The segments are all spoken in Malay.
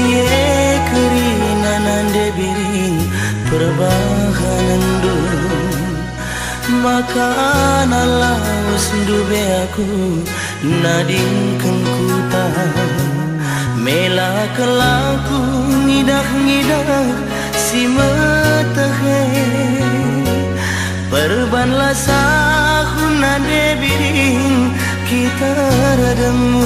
Ye kerinan debiring perbahanan dun Makan Allah wasndube aku nadingkan kuta Mela kelaku ngidah-ngidah si matahe Perbanlah sahuna debiring kita rademu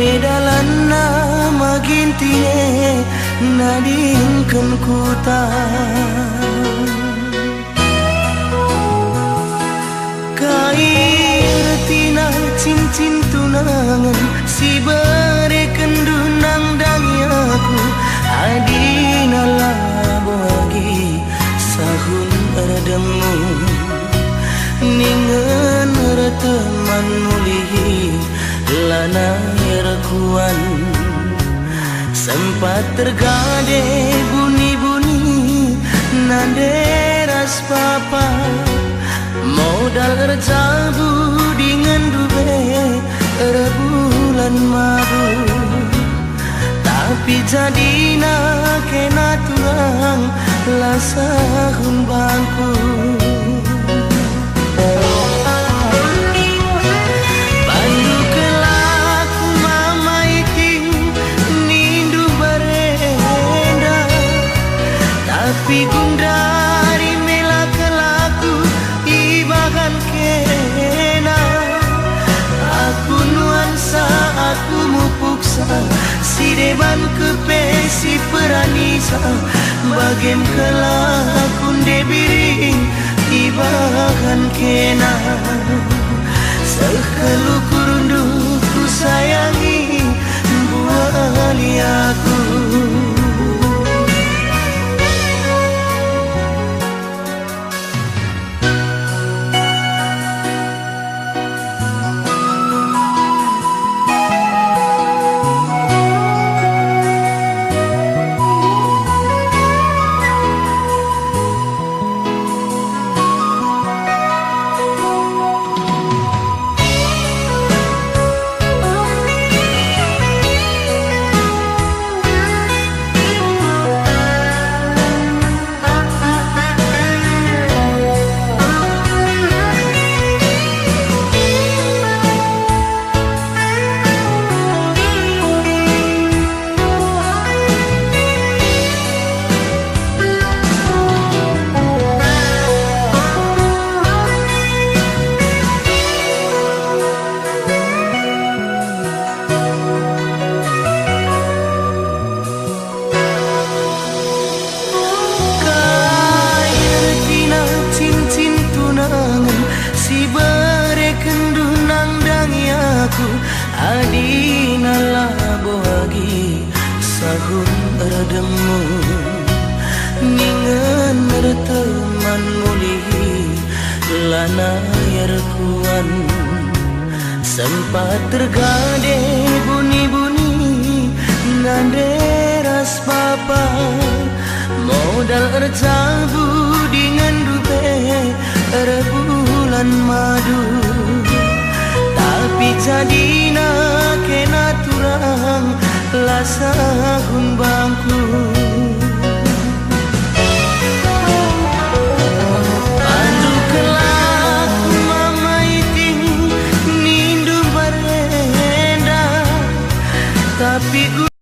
Medalana magintine nadingkan kuta Kair tina cincin tunangan si bare kendunang dangiaku adinalah bagi sahun redemu ningen reteman mulihi lana yerkuan sempat tergade buni-buni nanderas papa modal tercabu dengan dube rebulan madu tapi jadina kena tulang lasahun bangku tapi gundari mela kelaku ibagan kena aku nuansa aku mupuksa si deban kepesi peranisa bagem kelaku debiring ibagan kena sekelukur runduku sayangi buali aku si bare kendunang dangiaku adinalah boagi sahun redemu ningen reteman mulihi lana yerkuan sempat tergade buni-buni nanderas papa modal ercabu dengan dube rebulan madu tapi jadina kena turang lasahun bangku pandu kelaku mama iting nindu barenda tapi